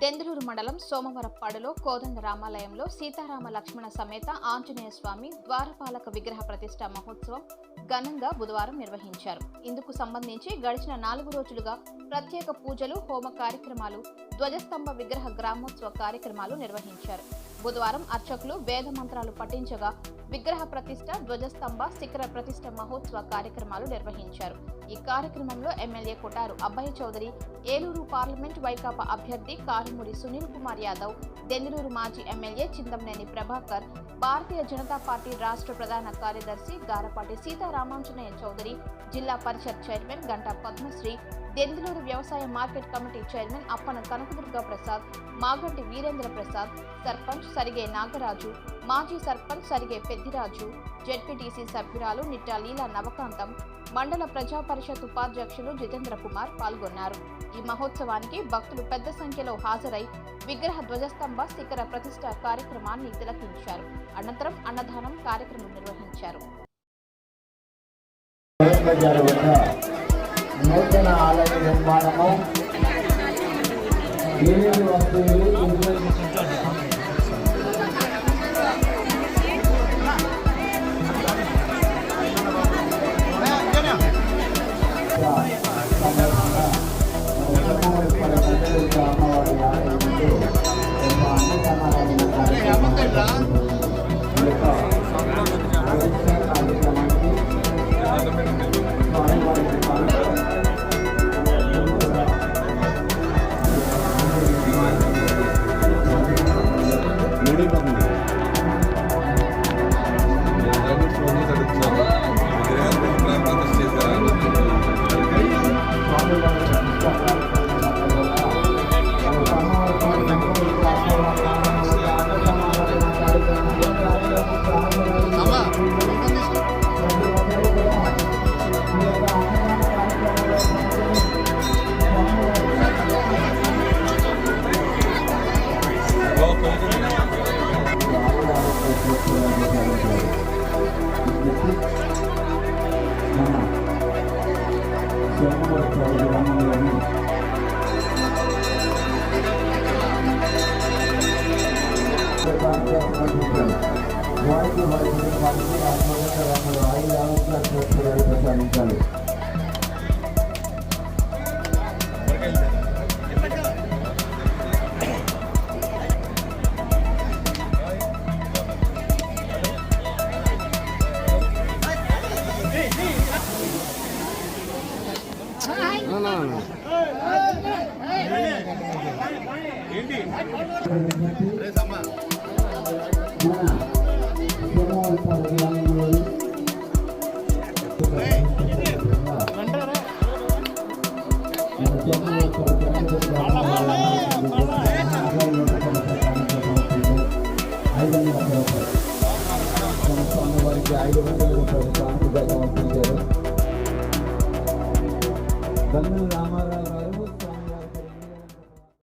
దెందులూరు మండలం సోమవరప్పాడులో కోదండ రామాలయంలో సీతారామ లక్ష్మణ సమేత ఆంజనేయ స్వామి ద్వారపాలక విగ్రహ ప్రతిష్ఠా మహోత్సవం ఘనంగా బుధవారం నిర్వహించారు. ఇందుకు సంబంధించి గడిచిన 4 రోజులుగా ప్రత్యేక పూజలు, హోమ కార్యక్రమాలు, ధ్వజస్తంభ విగ్రహ గ్రామోత్సవ కార్యక్రమాలు నిర్వహించారు. బుధవారం అర్చకులు వేద మంత్రాలు పఠించగా విగ్రహ ప్రతిష్ఠ, ధ్వజస్తంభ, శిఖర ప్రతిష్ఠ మహోత్సవ కార్యక్రమాలు నిర్వహించారు. ఈ కార్యక్రమంలో ఎమ్మెల్యే కొటారు అబ్బాయి చౌదరి, ఏలూరు పార్లమెంట్ వైకాపా అభ్యర్థి కారుమూరి సునీల్ కుమార్ యాదవ్, దెందులూరు మాజీ ఎమ్మెల్యే చింతమనేని ప్రభాకర్, భారతీయ జనతా పార్టీ రాష్ట్ర ప్రధాన కార్యదర్శి గారపాటి సీతారామాంజనేయ చౌదరి, జిల్లా పరిషత్ చైర్మన్ గంటా పద్మశ్రీ, దెందులూరు వ్యవసాయ market committee chairman Appana Kanakadurga Prasad, Maganti Veerendra Prasad, sarpanch Sarige Nagaraju, మాజీ సర్పంచ్ సరిగే పెద్దిరాజు, జెడ్పీటీసీ సభ్యురాలు నిట్టా లీలా నవకాంతం, మండల ప్రజా పరిషత్ ఉపాధ్యక్షులు జితేంద్ర కుమార్ పాల్గొన్నారు. ఈ మహోత్సవానికి భక్తులు పెద్ద సంఖ్యలో హాజరై విగ్రహ ధ్వజస్తంభ, శిఖర ప్రతిష్ఠ కార్యక్రమాన్ని తిలకించారు. అనంతరం అన్నదానం కార్యక్రమం నిర్వహించారు. నూతన ఆలయ నిర్మాణము వారికి ప్రసాదించాలి. వారికి 500 రూపాయలు కానుకగా సమర్పించారు. రామారావు